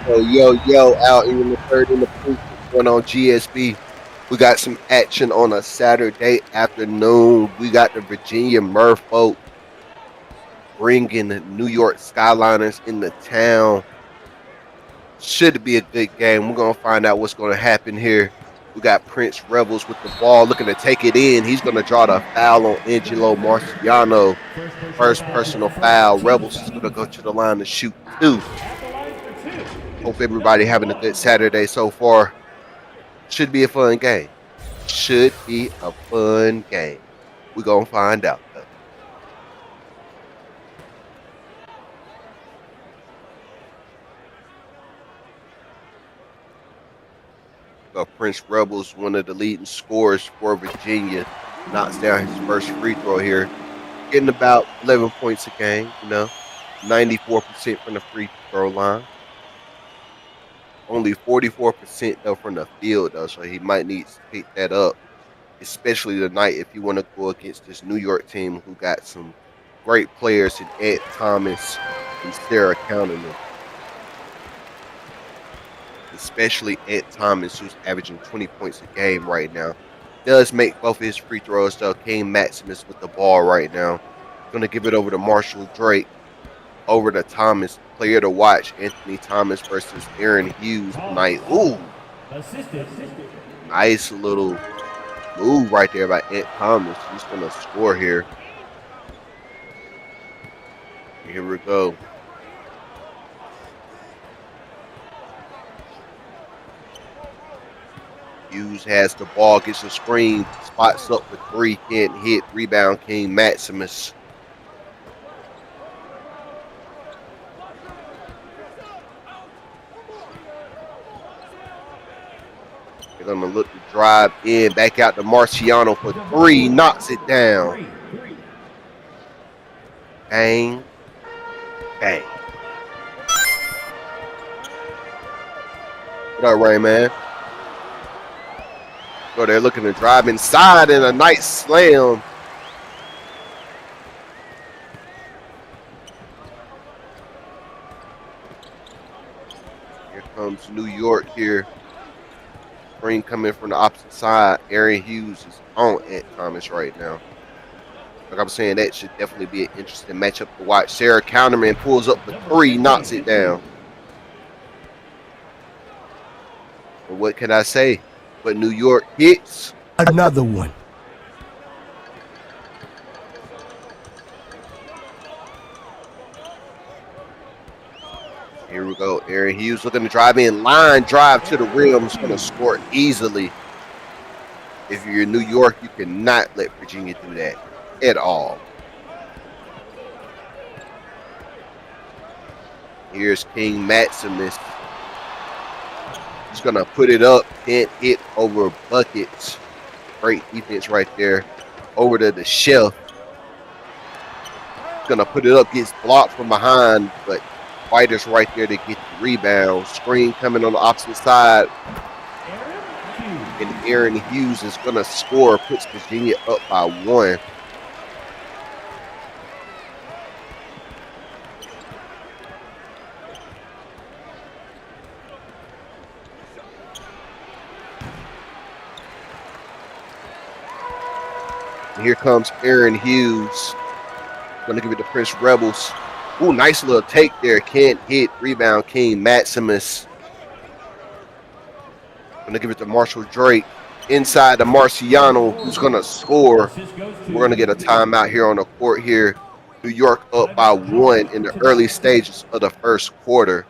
Yo, out in the third in the booth going on GSB. We got some action on a Saturday afternoon. We got the Virginia Merfolk bringing the New York Skyliners in the town. Should be a good game. We're going to find out what's going to happen here. We got Prince Rebels with the ball looking to take it in. He's going to draw the foul on Angelo Marciano. First personal foul. Rebels is going to go to the line to shoot two. Hope everybody having a good Saturday so far. Should be a fun game. Should be a fun game. We're going to find out, though. Prince Rebels, one of the leading scorers for Virginia, knocks down his first free throw here. Getting about 11 points a game, 94% from the free throw line. Only 44% though from the field though, so he might need to pick that up, especially tonight if you want to go against this New York team who got some great players in Ed Thomas and Sarah Counterman. Especially Ed Thomas, who's averaging 20 points a game right now. Does make both of his free throws though. King Maximus with the ball right now. Going to give it over to Marshall Drake. Over to Thomas, player to watch. Anthony Thomas versus Aaron Hughes tonight. Ooh. Nice little move right there by Ant Thomas. He's going to score here. Here we go. Hughes has the ball, gets a screen, spots up for three, can't hit. Rebound King Maximus. They're going to look to drive in, back out to Marciano for three, knocks it down. Bang, bang. What up, Ray, man? So they're looking to drive inside and a nice slam. Here comes New York here. Green coming from the opposite side. Aaron Hughes is on Ed Thomas right now. Like I was saying, that should definitely be an interesting matchup to watch. Sarah Counterman pulls up for three, knocks it down. But what can I say? But New York hits. Another one. Here we go. Aaron Hughes looking to drive in. Line drive to the rim. He's going to score easily. If you're in New York, you cannot let Virginia do that at all. Here's King Maximus. He's going to put it up. Can't hit over buckets. Great defense right there. Over to the shelf. He's going to put it up. Gets blocked from behind, but Whiter's right there to get the rebound. Screen coming on the opposite side. And Aaron Hughes is going to score. Puts Virginia up by one. And here comes Aaron Hughes. Going to give it to Prince Rebels. Ooh, nice little take there. Can't hit. Rebound King Maximus. Going to give it to Marshall Drake. Inside to Marciano, who's going to score. We're going to get a timeout here on the court here. New York up by one in the early stages of the first quarter.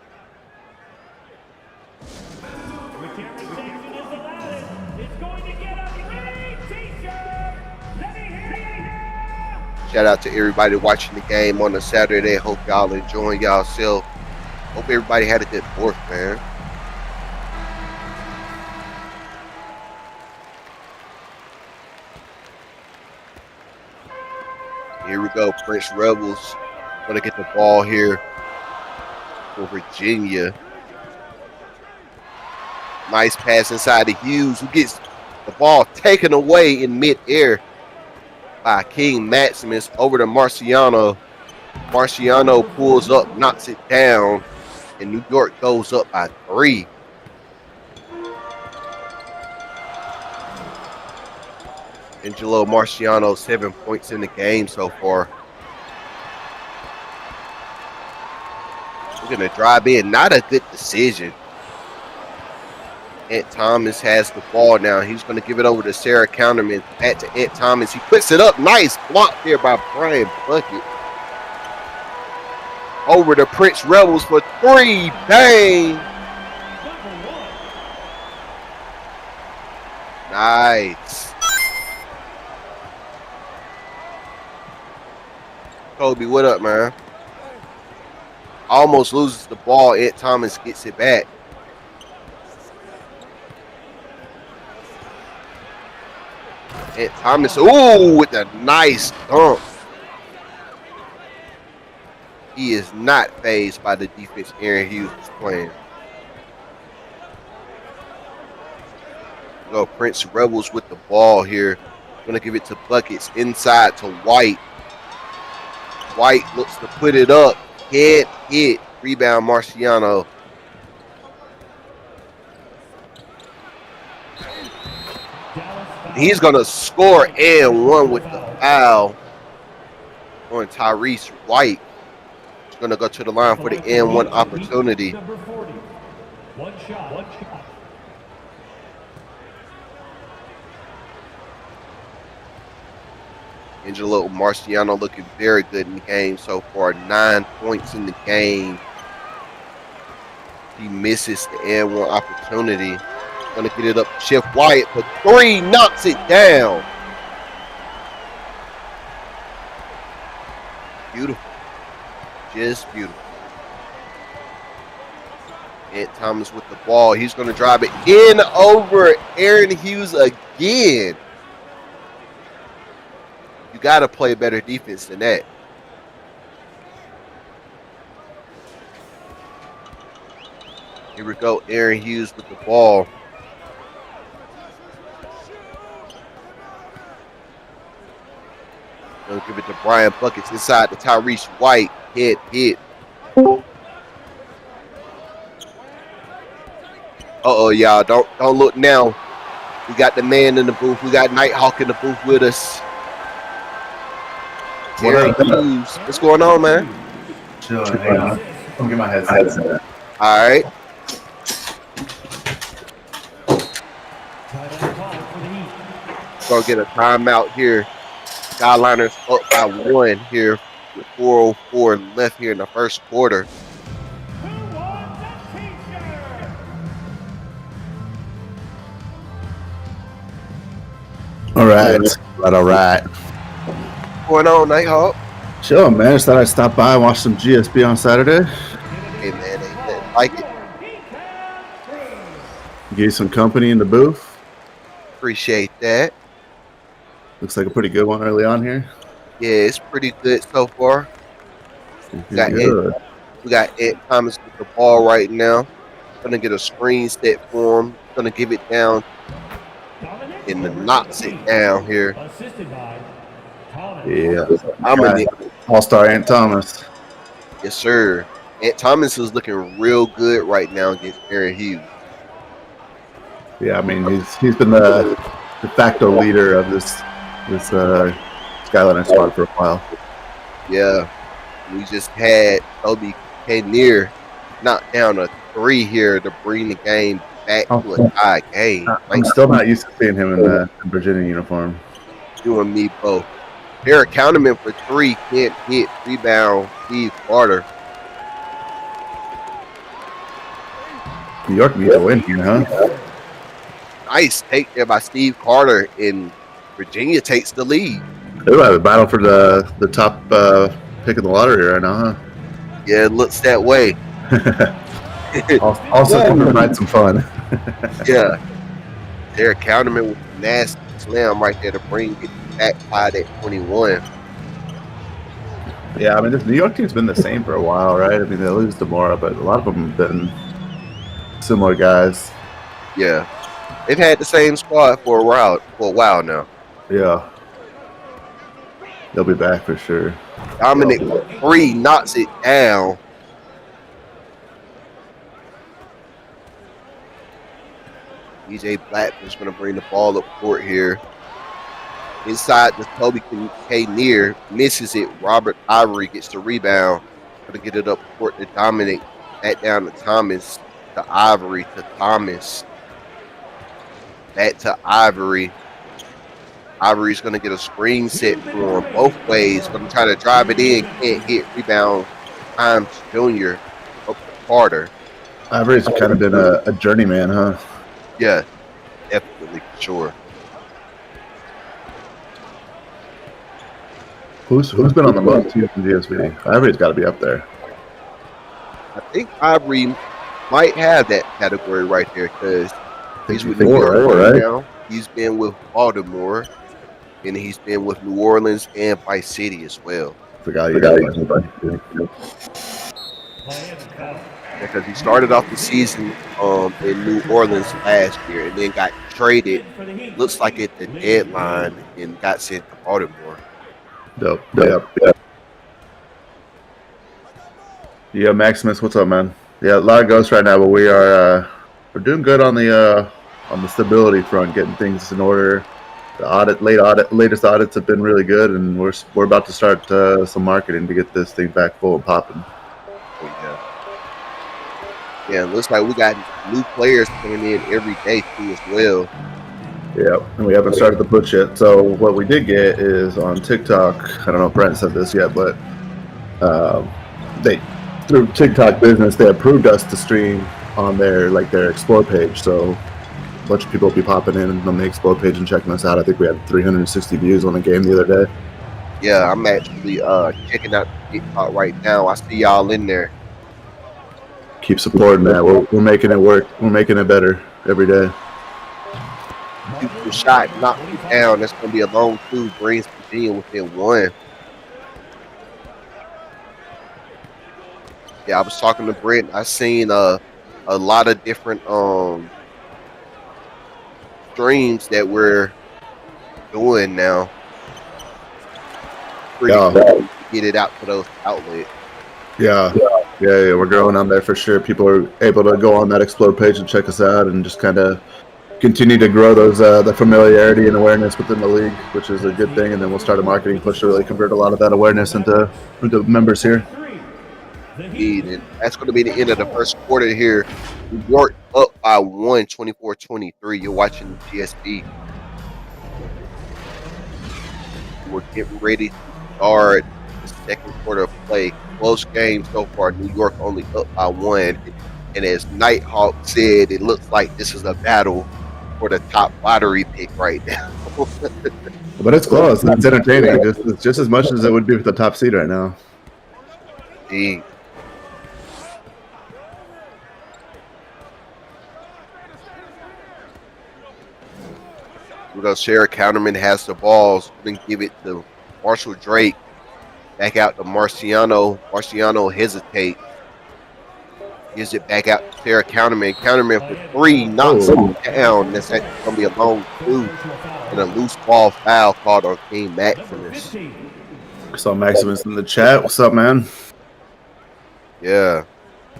Shout out to everybody watching the game on a Saturday. Hope y'all enjoying y'allself. Hope everybody had a good fourth, man. Here we go. Prince Rebels going to get the ball here for Virginia. Nice pass inside to Hughes, who gets the ball taken away in midair by King Maximus over to Marciano. Marciano pulls up, knocks it down. and New York goes up by 3. Angelo Marciano, 7 points in the game so far. We're going to drive in. Not a good decision. Ant Thomas has the ball now. He's going to give it over to Sarah Counterman. Back to Ant Thomas. He puts it up. Nice block there by Brian Bucket. Over to Prince Rebels for 3. Bang. Nice. Kobe, what up, man? Almost loses the ball. Ant Thomas gets it back. Ant Thomas, ooh, with a nice dunk. He is not fazed by the defense Aaron Hughes is playing. Go Prince Rebels with the ball here. Gonna give it to Buckets inside to White. White looks to put it up. Head hit. Rebound Marciano. He's gonna score and one with the foul on Tyrese White. He's gonna go to the line for the and one opportunity. One shot. Angelo Marciano looking very good in the game so far. 9 points in the game. He misses the and one opportunity. Gonna get it up to Chef Wyatt for 3. Knocks it down. Beautiful. Just beautiful. Ant Thomas with the ball. He's gonna drive it in over Aaron Hughes again. You got to play better defense than that. Here we go. Aaron Hughes with the ball. Gonna give it to Brian Buckets inside to Tyrese White. Head hit. Uh-oh, y'all. Don't look now. We got the man in the booth. We got Nighthawk in the booth with us. Aaron Hughes. What's going on, man? Chilling. Hang on. Let me get my headset. All right. Gonna get a timeout here. Skyliners up by 1 here with 4:04 left here in the first quarter. All right. What's going on, Nighthawk? Chill, man. Just thought I'd stop by and watch some GSP on Saturday. Hey, man, ain't nothing like it. Give you some company in the booth. Appreciate that. Looks like a pretty good one early on here. Yeah, it's pretty good so far. We got Ed Thomas with the ball right now. Gonna get a screen set for him. Gonna give it down and knocks it down here. Yeah. I'm a All-Star Ant Thomas. Yes, sir. Ant Thomas is looking real good right now against Aaron Hughes. Yeah, I mean he's been the de facto leader of this Skyliners squad for a while. Yeah. We just had Toby Kanier knock down a 3 here to bring the game back to a tie game. I'm still not used to seeing him in the Virginia uniform. You and me both. Derek Counterman for 3 can't hit. Rebound Steve Carter. New York needs a win here, huh? Nice take there by Steve Carter, and Virginia takes the lead. They're about to battle for the top pick of the lottery right now, huh? Yeah, it looks that way. Also can provide some fun. Yeah. Derek Counterman with a nasty slam right there to bring it back by that 21. Yeah, I mean, this New York team's been the same for a while, right? I mean, they lose tomorrow, but a lot of them have been similar guys. Yeah. They've had the same squad for a while now. Yeah. They'll be back for sure. Dominic 3 knocks it down. DJ Blackman's going to bring the ball up court here. Inside the Toby K near, misses it. Robert Ivory gets the rebound. Going to get it up court to dominate. Back down to Thomas, to Ivory, to Thomas. Back to Ivory. Ivory's going to get a screen set for him both ways. Going to try to drive it in. Can't hit. Rebound. Times Jr. up to Carter. Ivory's kind of been a journeyman, huh? Yeah, definitely, for sure. Who's been on the most teams in GSP? Ivory's got to be up there. I think Ivory might have that category right there because he's with New Orleans right now. He's been with Baltimore, and he's been with New Orleans and Vice City as well. Forgot you got because he started off the season in New Orleans last year and then got traded, looks like at the deadline, and got sent to Baltimore. Dope. Yeah, Maximus, what's up, man? Yeah, a lot of ghosts right now, but we're doing good on the stability front, getting things in order. The latest audits have been really good, and we're about to start some marketing to get this thing back full and popping. Yeah, it looks like we got new players coming in every day too as well. Yeah, and we haven't started the push yet. So what we did get is on TikTok. I don't know if Brent said this yet, but they through TikTok business they approved us to stream on their Explore page. So a bunch of people will be popping in on the Explore page and checking us out. I think we had 360 views on the game the other day. Yeah, I'm actually checking out TikTok right now. I see y'all in there. Keep supporting that. We're making it work. We're making it better every day. Beautiful shot, knocked it down. That's going to be a long two. Brings Virginia within one. Yeah, I was talking to Brent. I seen a lot of different streams that we're doing now. Pretty cool to get it out to those outlets. Yeah, we're growing on there for sure. People are able to go on that Explore page and check us out and just kind of continue to grow those the familiarity and awareness within the league, which is a good thing. And then we'll start a marketing push to really convert a lot of that awareness into members here. And that's going to be the end of the first quarter here. New York up by 1, 24-23. You're watching GSP. We're getting ready to start the second quarter of play. Close game so far. New York only up by 1. And as Nighthawk said, it looks like this is a battle for the top lottery pick right now. But it's close. It's entertaining. It's just as much as it would be with the top seed right now. Indeed. Sarah Counterman has the balls. Then give it to Marshall Drake. Back out to Marciano. Marciano hesitates. Gives it back out to Sarah Counterman. Counterman for 3. Knocks him down. That's going to be a long 2. And a loose ball foul called on King Maximus. Saw Maximus in the chat. What's up, man? Yeah.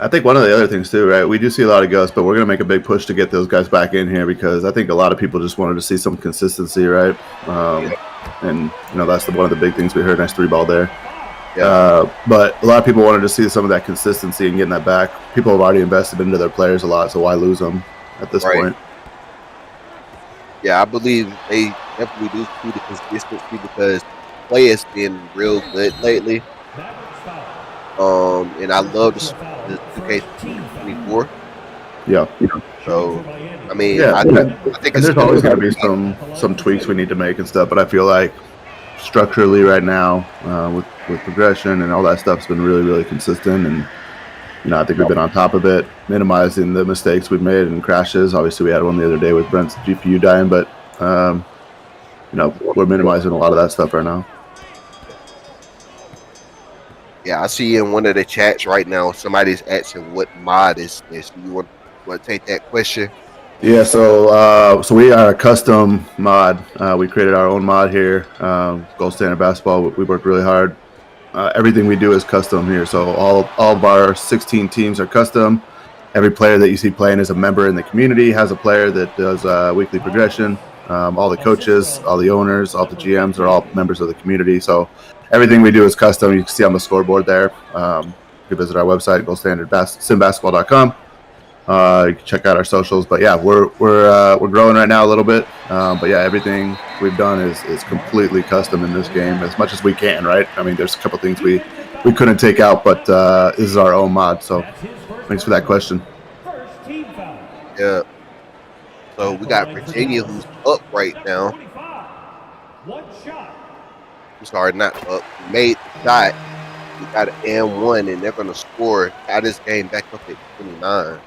I think one of the other things too, right? We do see a lot of ghosts, but we're going to make a big push to get those guys back in here because I think a lot of people just wanted to see some consistency, right? And that's one of the big things we heard. Nice 3-ball there. Yeah. But a lot of people wanted to see some of that consistency and getting that back. People have already invested into their players a lot, so why lose them at this point? Yeah, I believe they definitely do see the consistency because play has been real good lately. And I love the 2K24. Yeah. So, I mean, I think there's always going to be some tweaks we need to make and stuff, but I feel like structurally right now with progression and all that stuff's been really, really consistent. And, I think we've been on top of it, minimizing the mistakes we've made and crashes. Obviously, we had one the other day with Brent's GPU dying, but, we're minimizing a lot of that stuff right now. Yeah, I see in one of the chats right now, somebody's asking what mod is this. Do you want to take that question? Yeah, so we are a custom mod. We created our own mod here, Gold Standard Basketball. We worked really hard. Everything we do is custom here. So all of our 16 teams are custom. Every player that you see playing is a member in the community, has a player that does weekly progression. All the coaches, all the owners, all the GMs are all members of the community. So everything we do is custom. You can see on the scoreboard there. You can visit our website, goldstandardsimbasketball.com. You can check out our socials. But yeah, we're growing right now a little bit. But yeah, everything we've done is completely custom in this game as much as we can. Right? I mean, there's a couple things we couldn't take out, but this is our own mod. So thanks for that question. Yeah. So we got Virginia, who's up right now. I'm sorry, not up. Made the shot. We got an and-1, and they're going to score. Tie this game back up at 29.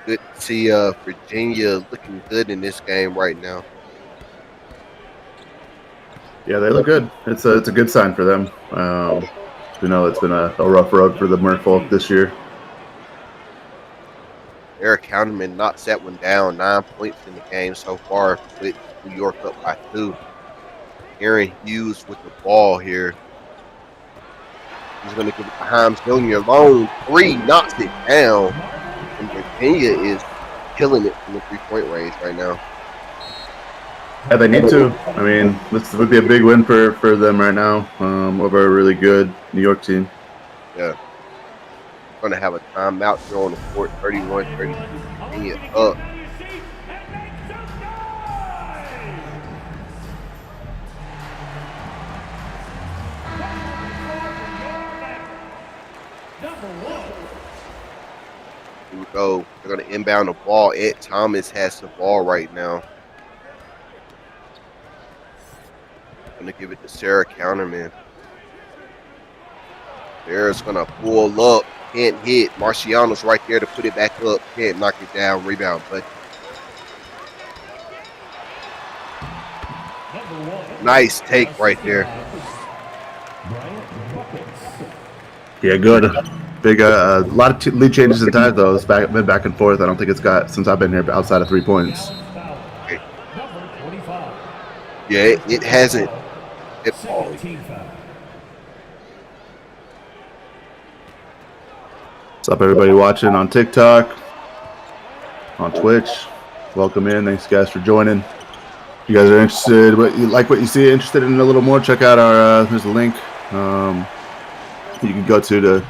Good to see Virginia looking good in this game right now. Yeah, they look good. It's a good sign for them. You know, it's been a rough road for the Merfolk this year. Eric Counterman knocks that one down. 9 points in the game so far, with New York up by 2. Aaron Hughes with the ball here. He's going to give it to Himes Jr. Long 3, knocks it down. And Virginia is killing it from the 3-point range right now. Yeah, they need to. I mean, this would be a big win for them right now over a really good New York team. Yeah. Going to have a timeout here on the court, 31-32. Virginia up. Here we go. They're going to inbound the ball. Ed Thomas has the ball right now. Going to give it to Sarah Counterman. Sarah's going to pull up. Can't hit. Marciano's right there to put it back up. Can't knock it down. Rebound, but nice take right there. Yeah, good. Big, a lot of lead changes in time though. It's been back and forth. I don't think it's got since I've been here outside of 3 points. Okay. Yeah, it hasn't. What's up, everybody watching on TikTok, on Twitch? Welcome in. Thanks, guys, for joining. If you guys are interested, what you see, interested in a little more, check out our. There's a link you can go to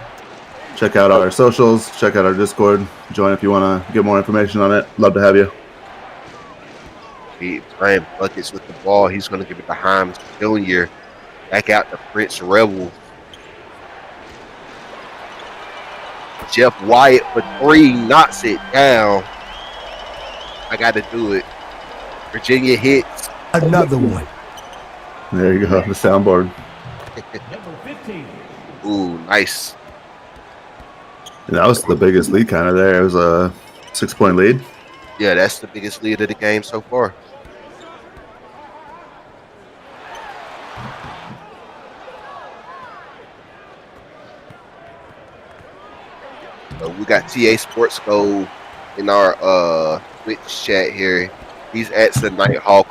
check out our socials, check out our Discord, join if you want to get more information on it. Love to have you. Brian Buckets with the ball. He's going to give it to Himes Jr. Back out to Prince Rebel. Jeff Wyatt for 3, knocks it down. I got to do it. Virginia hits. Another one. There you go, the soundboard. Ooh, nice. And that was the biggest lead kind of there. It was a 6-point lead. Yeah, that's the biggest lead of the game so far. So we got TA Sports Go in our Twitch chat here. He's asking Nighthawk,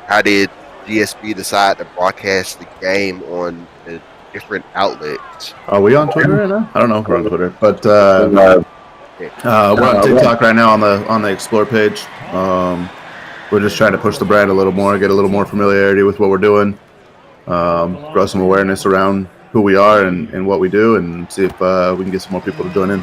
how did GSP decide to broadcast the game on the different outlets? Are we on Twitter right now? I don't know if we're on Twitter, but we're on TikTok right now on the Explore page. We're just trying to push the brand a little more, get a little more familiarity with what we're doing, grow some awareness around who we are and what we do, and see if we can get some more people to join in.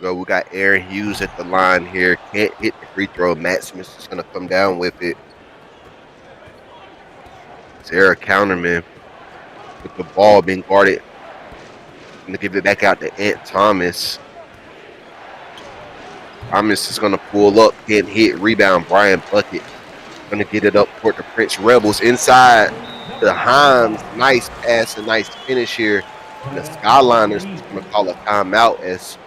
We got Aaron Hughes at the line here. Can't hit the free throw. Matt Smith is going to come down with it. Sarah Counterman with the ball being guarded. Going to give it back out to Ant Thomas. Thomas is going to pull up. Can't hit. Rebound. Brian Bucket. Going to get it up toward the Prince Rebels. Inside to Himes. Nice pass. A nice finish here. And the Skyliners is going to call a timeout as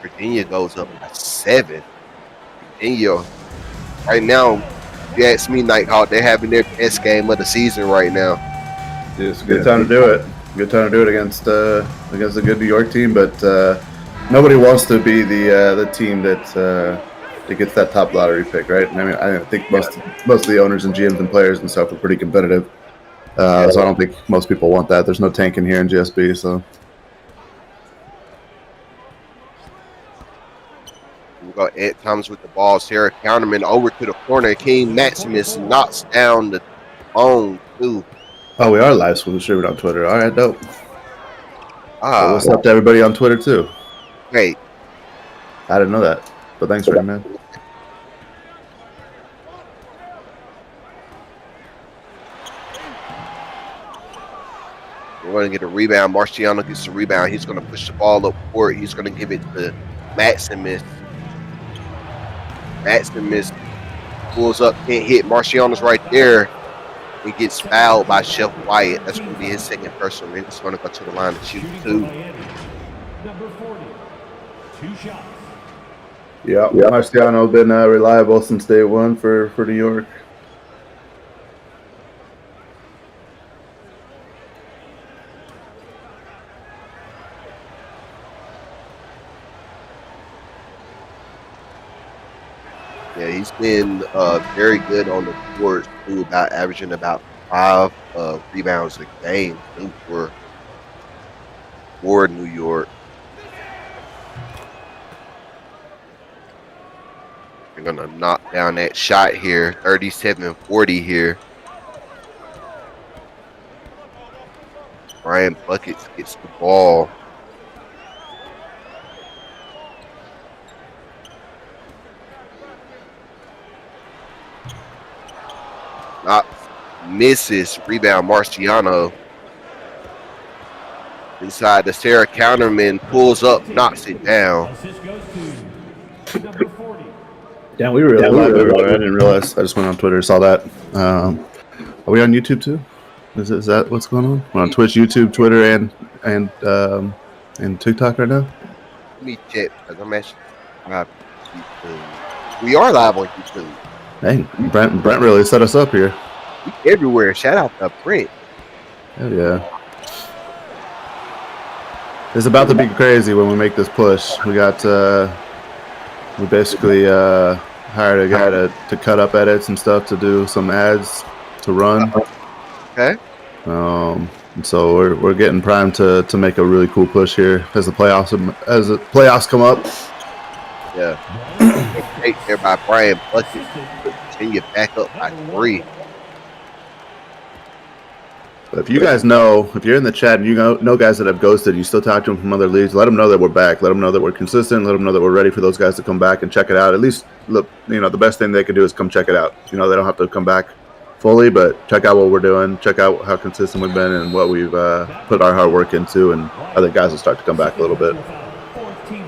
Virginia goes up by 7. Virginia, right now, if you ask me, Nighthawk, they're having their best game of the season right now. It's a good time to do it. Good time to do it against a good New York team, but Nobody wants to be the team that gets that top lottery pick, right? I mean, I think most of the owners and GMs and players and stuff are pretty competitive. So I don't think most people want that. There's no tanking here in GSB, so. We got Ed Thomas with the ball. Sarah Counterman over to the corner. King Maximus knocks down the bone, too. Oh, we are live streaming on Twitter. All right, dope. So what's Ah, up to everybody on Twitter, too? great. I didn't know that. But thanks, Ray, man. We're going to get a rebound. Marciano gets the rebound. He's going to push the ball up court. He's going to give it to Maximus. Maximus pulls up, can't hit. Marciano's right there. He gets fouled by Chef Wyatt. That's going to be his second personal. He's going to go to the line to shoot two. Number 40. 2 shots. Yeah, Marciano been reliable since day one for New York. Yeah, he's been very good on the court, too, about averaging about 5 rebounds a game too, for New York. They're going to knock down that shot here, 37-40 here. Brian Buckets gets the ball. Misses. Rebound Marciano. Inside the Sarah Counterman pulls up, knocks it down. Assist goes to number 40. Yeah, we were live everywhere. I didn't realize. I just went on Twitter, saw that. Are we on YouTube too? Is that what's going on? We're on Twitch, YouTube, Twitter, and TikTok right now. Let me check because I'm actually live on YouTube. We are live on YouTube. Hey, Brent really set us up here. We everywhere. Shout out to Brent. Hell yeah. It's about to be crazy when we make this push. We got we basically hired a guy to cut up edits and stuff to do some ads to run. Okay. And so we're getting primed to make a really cool push here as the playoffs come up. Yeah. Great there by Brian Bucket. Continue back up by 3. But if you guys know, if you're in the chat and you know guys that have ghosted, you still talk to them from other leagues, let them know that we're back. Let them know that we're consistent. Let them know that we're ready for those guys to come back and check it out. At least, look, the best thing they can do is come check it out. They don't have to come back fully, but check out what we're doing. Check out how consistent we've been and what we've put our hard work into. And I think guys will start to come back a little bit.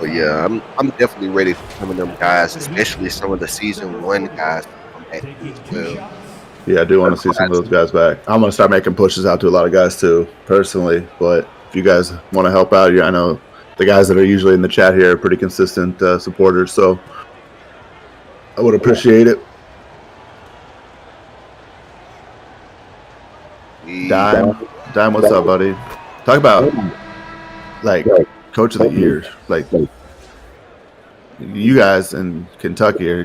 Oh yeah, I'm definitely ready for some of them guys, especially some of the season 1 guys to come back as well. Yeah, I do want to see some of those guys back. I'm going to start making pushes out to a lot of guys too, personally. But if you guys want to help out, I know the guys that are usually in the chat here are pretty consistent supporters, so I would appreciate it. Dime, what's up, buddy? Talk about coach of the year. You guys in Kentucky you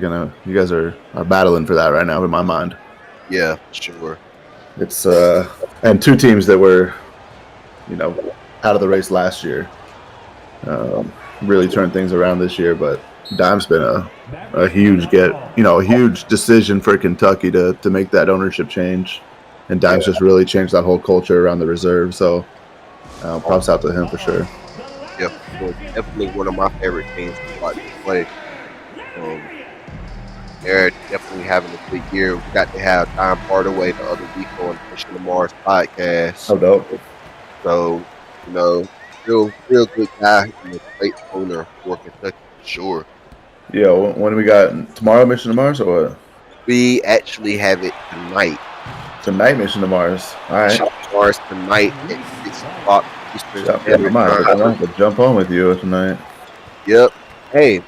guys are battling for that right now in my mind. Yeah, sure. It's and 2 teams that were, out of the race last year. Really turned things around this year, but Dime's been a huge a huge decision for Kentucky to make that ownership change, and Dime's just really changed that whole culture around the reserve. So, props out to him for sure. Yep, definitely one of my favorite teams to watch play. They're definitely having a big year. We got to have Tom Hardaway the other week on Pushing the Mars podcast. Oh, dope. So, real good guy and a great owner for Kentucky, for sure. Yeah, when do we got tomorrow, Mission to Mars, or what? We actually have it tonight. Tonight, Mission to Mars. All right. Mission to Mars tonight at 6 o'clock Eastern Standard Time. I'm going to jump on with you tonight. Yep. Hey,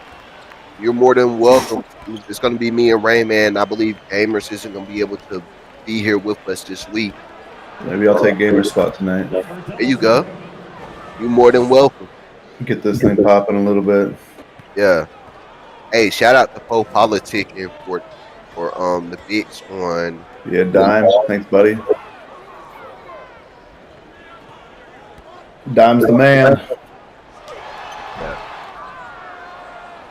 you're more than welcome. It's going to be me and Rayman. I believe Gamers isn't going to be able to be here with us this week. Maybe I'll take Gamer's spot tonight. There you go. You're more than welcome. Get this thing popping a little bit. Yeah. Hey, shout out to Poe Politic and for the bits on Yeah, Dime. Thanks, buddy. Dime's the man. yeah.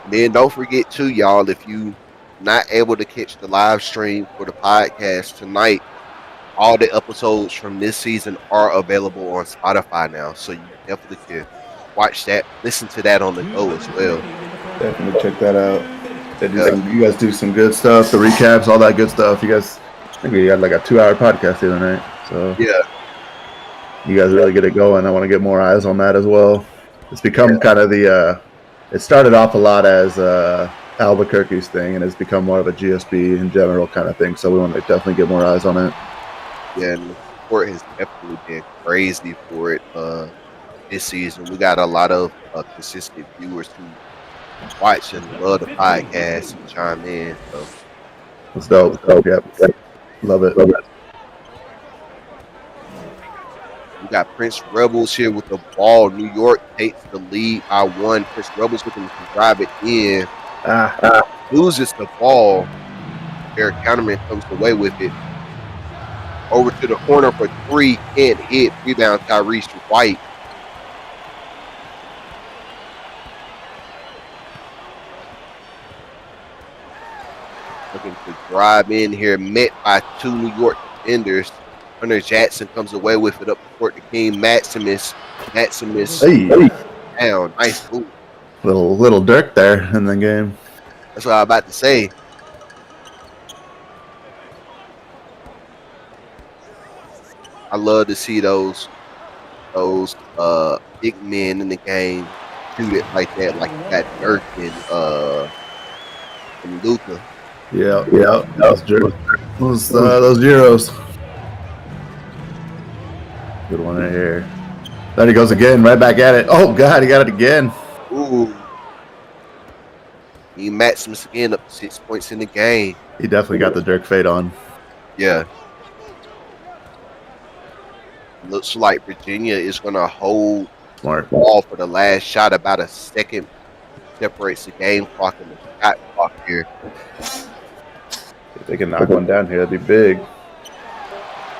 And then don't forget too, y'all, if you not able to catch the live stream for the podcast tonight, all the episodes from this season are available on Spotify now. So you definitely can watch that, listen to that on the go as well. Definitely check that out. Yeah. You guys do some good stuff. The recaps, all that good stuff. You guys, I think we had like a 2-hour podcast the other night. So Yeah. you guys really get it going. I want to get more eyes on that as well. It's become kind of the. It started off a lot as Albuquerque's thing, and it's become more of a GSB in general kind of thing. So we want to definitely get more eyes on it. Yeah, and the support has definitely been crazy for it this season. We got a lot of consistent viewers who watch and love the podcast and chime in. So It's dope. Yep. Love it. we got Prince Rebels here with the ball. New York takes the lead by 1. Prince Rebels looking to drive it in. Loses the ball. Eric Counterman comes away with it. Over to the corner for 3. Can't hit. Rebound Tyrese White. Looking to drive in here. Met by 2 New York defenders. Hunter Jackson comes away with it up the court to King Maximus. Maximus down. Nice move. Little Dirk there in the game. That's what I was about to say. I love to see those big men in the game shoot it like that, like that Dirk and Luka. Yeah. Those Euros. Good one right here. There he goes again, right back at it. Oh God, he got it again. Ooh. He Maximus again up to 6 points in the game. He definitely got the Dirk fade on. Yeah. Looks like Virginia is going to hold Smart. the ball for the last shot. About a second separates the game clock and the shot clock here. If they can knock one down here, that'd be big.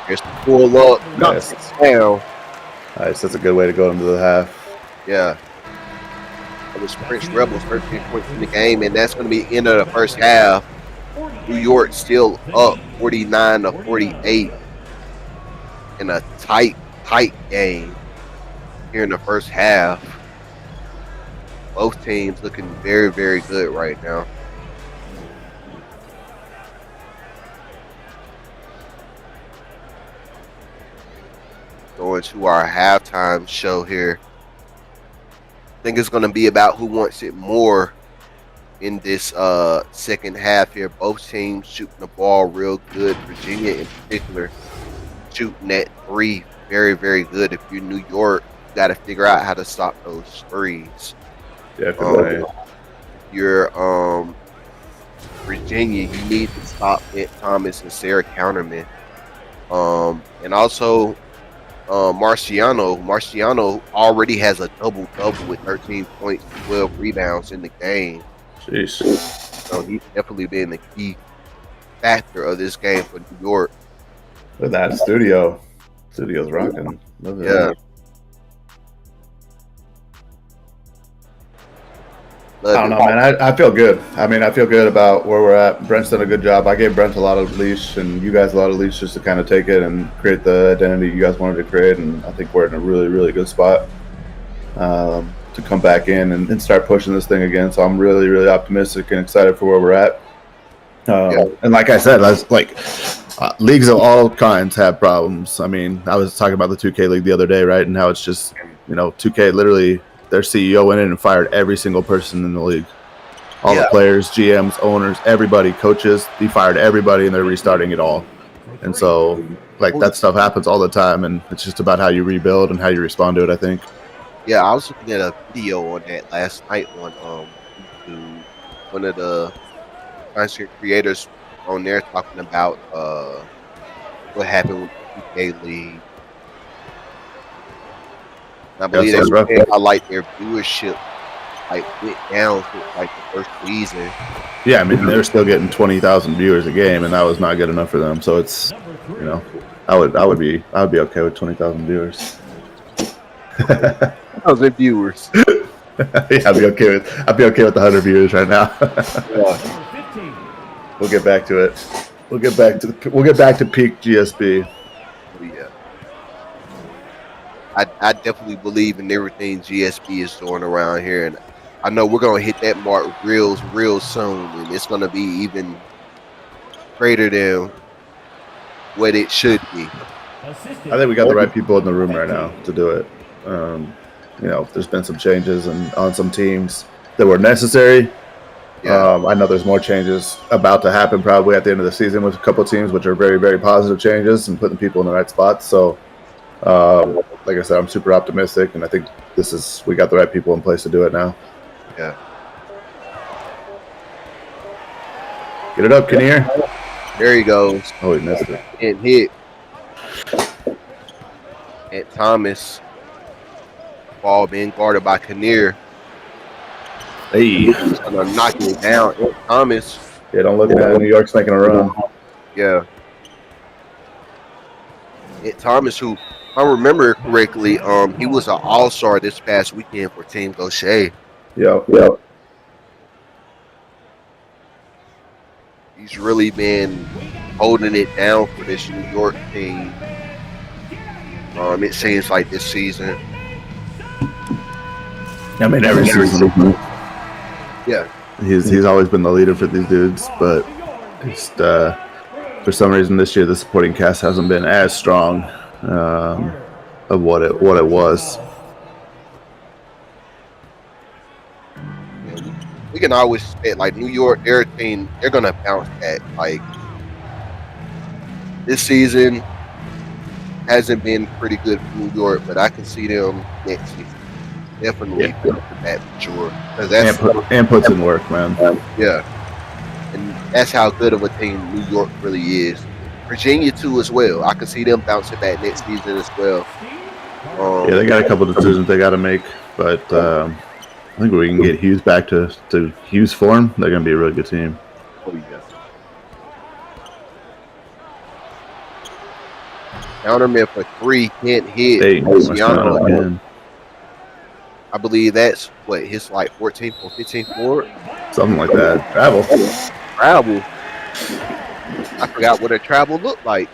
Here's the pull up. Nice. Down. Nice. That's a good way to go into the half. Yeah. It was Prince Rebels 13 points in the game, and that's going to be the end of the first half. New York still up 49-48 in a tight game here in the first half. Both teams looking very, very good right now. Going to our halftime show here. I think it's going to be about who wants it more in this second half here. Both teams shooting the ball real good. Virginia in particular shooting at 3 very, very good. If you're New York, you got to figure out how to stop those threes. Definitely. If you're Virginia, you need to stop Ant Thomas and Sarah Counterman. And also Marciano already has a double-double with 13 points, 12 rebounds in the game. Jeez. So he's definitely been the key factor of this game for New York. Look at that studio. Studio's rocking. Love it. Yeah. I don't know, man. I feel good. I mean, I feel good about where we're at. Brent's done a good job. I gave Brent a lot of leash and you guys a lot of leash just to kind of take it and create the identity you guys wanted to create. And I think we're in a really, really good spot to come back in and start pushing this thing again. So I'm really, really optimistic and excited for where we're at. And like I said, leagues of all kinds have problems. I mean, I was talking about the 2K league the other day, right? And how it's just, 2K literally, their CEO went in and fired every single person in the league. All the players, GMs, owners, everybody, coaches, he fired everybody and they're restarting it all. And so, that stuff happens all the time. And it's just about how you rebuild and how you respond to it, I think. Yeah, I was looking at a video on that last night on YouTube. One of the content creators on there talking about what happened with the 2K league. I Yeah, believe so they it's were rough. saying how like their viewership like went down since like the first season. Yeah, I mean they're still getting 20,000 viewers a game, and that was not good enough for them. So it's, you know, I would be okay with 20,000 viewers. 1,000 viewers. Yeah, I'd be okay with 100 viewers right now. Yeah. Number 15. We'll get back to it. We'll get back to peak GSP. Oh yeah. I definitely believe in everything GSP is doing around here, and I know we're gonna hit that mark real soon, and it's gonna be even greater than what it should be. I think we got the right people in the room right now to do it. There's been some changes and on some teams that were necessary. Yeah, I know there's more changes about to happen probably at the end of the season with a couple of teams, which are very, very positive changes and putting people in the right spots. So, like I said, I'm super optimistic, and I think we got the right people in place to do it now. yeah. Get it up, Kinnear. There he goes. Oh, he missed it. And hit. And Thomas. Ball being guarded by Kinnear. Hey. He's gonna knock it down. And Thomas. Yeah, don't look at that. New York's making a run. Yeah. And Thomas, who if I remember correctly, he was an all-star this past weekend for Team Gaucher. Yeah. He's really been holding it down for this New York team. It seems like this season. I mean, every season. Yeah. He's always been the leader for these dudes, but just for some reason this year the supporting cast hasn't been as strong of what it was. We can always expect like New York, their team, they're gonna bounce back. Like this season hasn't been pretty good for New York, but I can see them next season. Definitely bounce back for sure. That's And puts in work, man. Yeah. And that's how good of a team New York really is. Virginia too as well. I can see them bouncing back next season as well. Yeah, they got a couple of decisions they got to make, but I think we can get Hughes back to Hughes form. They're going to be a really good team. Oh yeah. Counterman for 3 can't hit. Hey, Luciano. again. I believe that's what his like 14th or 15th forward. Something like that. Travel. I forgot what a travel looked like.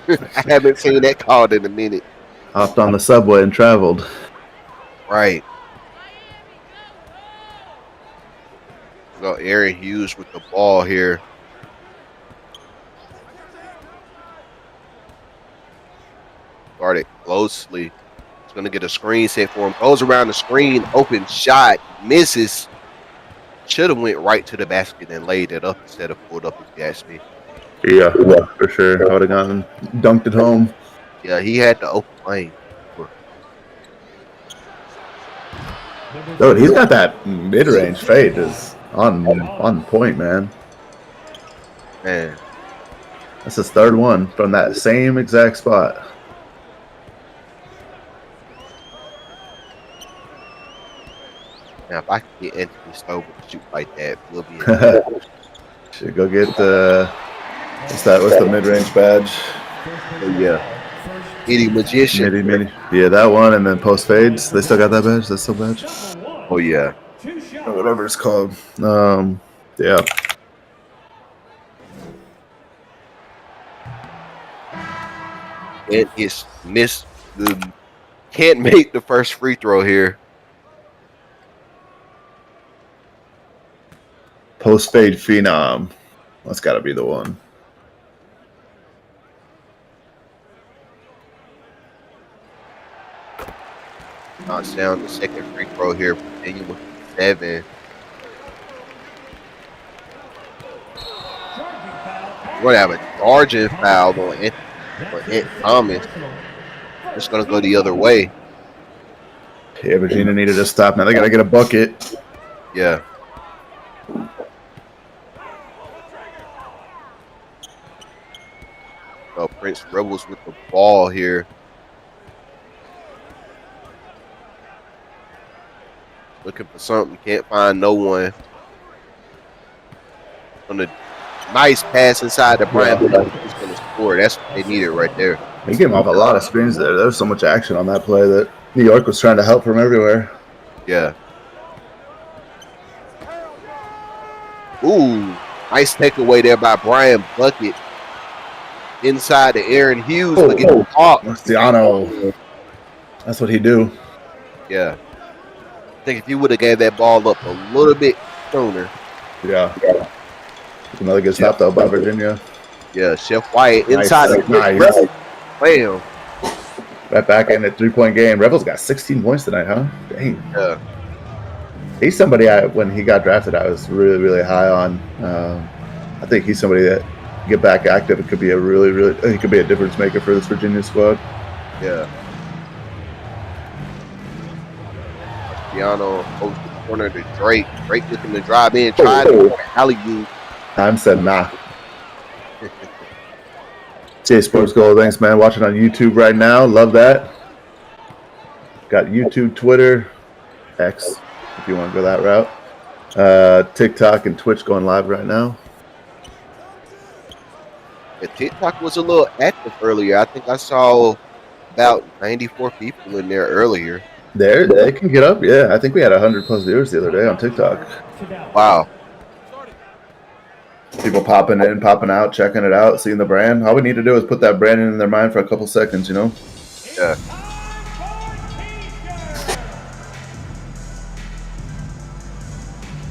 I haven't seen that called in a minute. Hopped on the subway and traveled. Right. We got Aaron Hughes with the ball here. Guard it closely. He's going to get a screen set for him. Goes around the screen. Open shot. Misses. Should have went right to the basket and laid it up instead of pulled up, if you ask me. Yeah, for sure. I would have gone dunked it home. Yeah, he had the open lane. Dude, he's got that mid-range fade is on point, man. Man. That's his third one from that same exact spot. Now, if I can get Anthony Stover to shoot like that, we'll be in. Should go get the what's the mid-range badge? Oh, yeah. Midi Magician. Midi. Yeah, that one, and then post fades. They still got that badge. That's still badge. Oh yeah. Or whatever it's called. Yeah. And it's missed. Can't make the first free throw here. Post fade phenom. That's got to be the one. Knocks down the second free throw here. Virginia with 7. We're going to have a charging foul on Ant Thomas. It's going to go the other way. Yeah, Virginia needed to stop. Now they got to get a bucket. Yeah. Prince Rebels with the ball here. looking for something, can't find no one. On the nice pass inside the Brian Bucket, he's going to score. That's what they needed right there. He came off a lot of screens there. There was so much action on that play that New York was trying to help from everywhere. Yeah. Ooh, nice takeaway there by Brian Bucket. Inside to Aaron Hughes. Look at the block. Marciano. That's what he do. Yeah. I think if he would have gave that ball up a little bit sooner. Yeah. Another good stop, though, by Virginia. Yeah, Chef Wyatt inside the nice. Bam. Right back in a 3-point game. Rebels got 16 points tonight, huh? Dang. Yeah. He's somebody when he got drafted, I was really, really high on. I think he's somebody that get back active. It could be he could be a difference maker for this Virginia squad. Yeah. Piano goes to the corner to Drake. Drake looking to drive in, tried to alley-oop. Time said nah. J Sports Gold, thanks, man. Watching on YouTube right now. Love that. Got YouTube, Twitter, X, if you want to go that route. TikTok and Twitch going live right now. The TikTok was a little active earlier. I think I saw about 94 people in there earlier. They can get up. Yeah, I think we had 100+ viewers the other day on TikTok. Wow. People popping in, popping out, checking it out, seeing the brand. All we need to do is put that brand in their mind for a couple seconds, you know? Yeah.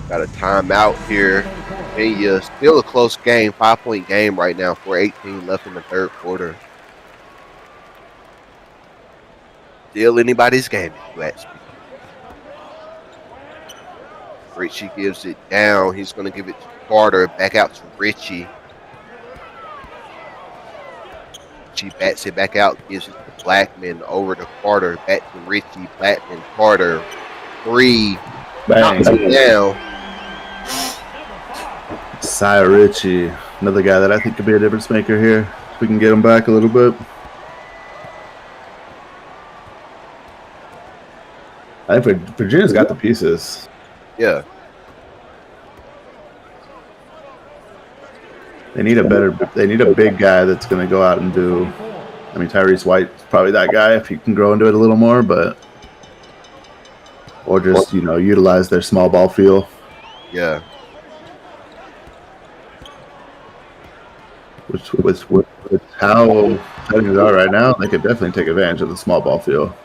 Got a timeout here. Virginia, still a close game, 5-point game right now, 4:18 left in the third quarter. Still anybody's game, if you ask me. Richie gives it down. He's going to give it to Carter. Back out to Richie. Richie bats it back out. Gives it to Blackman. Over to Carter. Back to Richie. Blackman. Carter. 3. Knocks it down. Sia Richie. Another guy that I think could be a difference maker here. If we can get him back a little bit. I think Virginia's got the pieces. Yeah. They need a big guy that's going to go out and do. I mean, Tyrese White's probably that guy if he can grow into it a little more, or just utilize their small ball feel. Yeah. With how settings are right now, they could definitely take advantage of the small ball feel.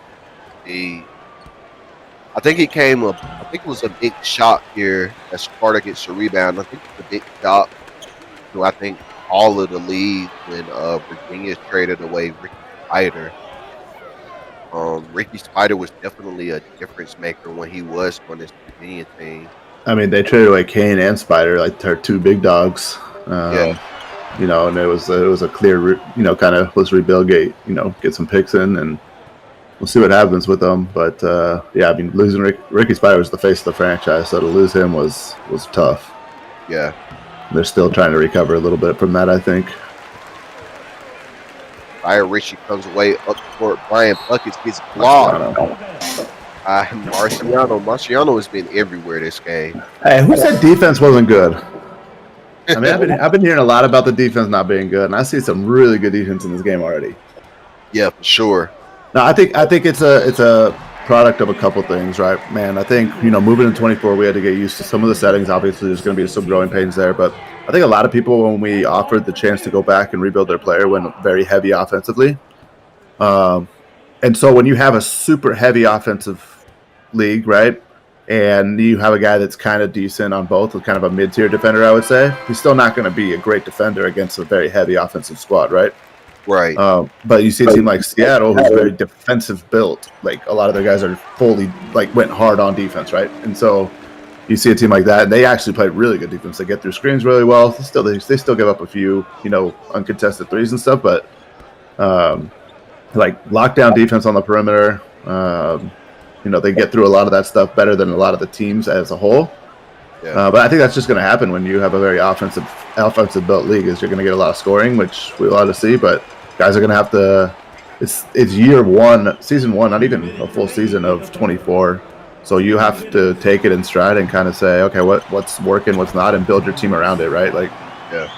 I think it was a big shock here as Carter gets a rebound. I think it's a big shock to I think all of the league when Virginia traded away Ricky Spider. Ricky Spider was definitely a difference maker when he was on this Virginia team. I mean, they traded away Kane and Spider, like their two big dogs. And it was a clear, kind of let's rebuild, get some picks in, and we'll see what happens with them. But I mean, losing Ricky Spider was the face of the franchise, so to lose him was tough. Yeah, they're still trying to recover a little bit from that, I think. Richie comes away up court. Brian Buckets gets blocked. Marciano has been everywhere this game. Hey, who said defense wasn't good? I mean, I've been hearing a lot about the defense not being good, and I see some really good defense in this game already. Yeah, for sure. No, I think it's a product of a couple things, right, man? I think moving to 24, we had to get used to some of the settings. Obviously, there's going to be some growing pains there, but I think a lot of people, when we offered the chance to go back and rebuild their player, went very heavy offensively. And so when you have a super heavy offensive league, right, and you have a guy that's kind of decent on both, kind of a mid-tier defender, I would say, he's still not going to be a great defender against a very heavy offensive squad, right? Right. But you see a team like Seattle who's very defensive built. Like a lot of their guys are fully went hard on defense, right? And so you see a team like that, and they actually played really good defense. They get through screens really well. They still give up a few, uncontested threes and stuff, but lockdown defense on the perimeter. They get through a lot of that stuff better than a lot of the teams as a whole. Yeah. But I think that's just going to happen when you have a very offensive built league. Is you're going to get a lot of scoring, which we love to see, but guys are going to have to. It's year one, season one, not even a full season of 24. So you have to take it in stride and kind of say, okay, what's working, what's not, and build your team around it, right? Like, Yeah.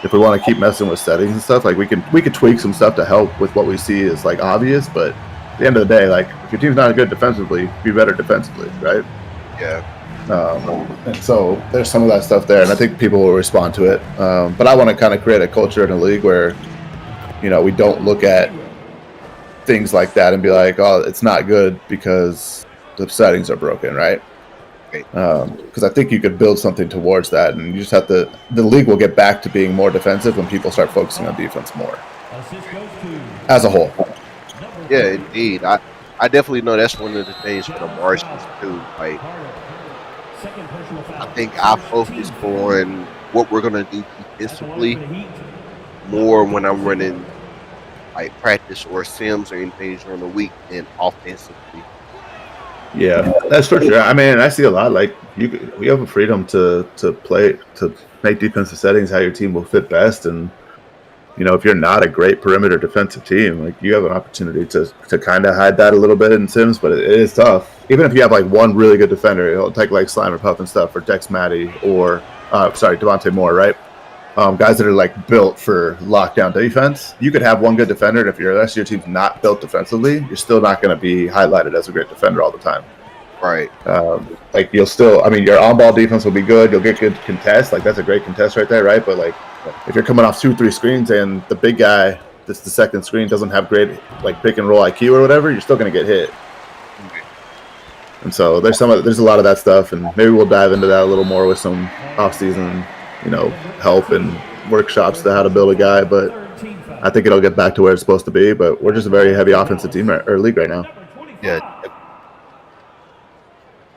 if we want to keep messing with settings and stuff, like we could tweak some stuff to help with what we see is like obvious, but at the end of the day, like if your team's not good defensively, be better defensively, right? Yeah. And so there's some of that stuff there, and I think people will respond to it. But I want to kind of create a culture in a league where, we don't look at things like that and be like, oh, it's not good because the settings are broken, right? Because I think you could build something towards that, and you just have to. The league will get back to being more defensive when people start focusing on defense more, as a whole. Yeah, indeed. I definitely know that's one of the things for the Martians too. Like, I think I focus on what we're gonna do defensively more when I'm running like practice or sims or anything during the week than offensively. Yeah, that's for sure. I mean, I see a lot. Like we have a freedom to play to make defensive settings how your team will fit best, and if you're not a great perimeter defensive team, like you have an opportunity to kind of hide that a little bit in Sims, but it is tough. Even if you have like one really good defender, it'll take like Slimer Puff and stuff, or Dex Matty, or Devontae Moore, right? Guys that are like built for lockdown defense. You could have one good defender, and if the rest of your team's not built defensively, you're still not going to be highlighted as a great defender all the time. Right. Like you'll still, I mean, your on-ball defense will be good. You'll get good contest. Like that's a great contest right there, right? But like if you're coming off 2-3 screens and the big guy that's the second screen doesn't have great like pick and roll IQ or whatever, you're still going to get hit. And so there's a lot of that stuff, and maybe we'll dive into that a little more with some off-season, help and workshops to how to build a guy. But I think it'll get back to where it's supposed to be. But we're just a very heavy offensive team or league right now. Yeah.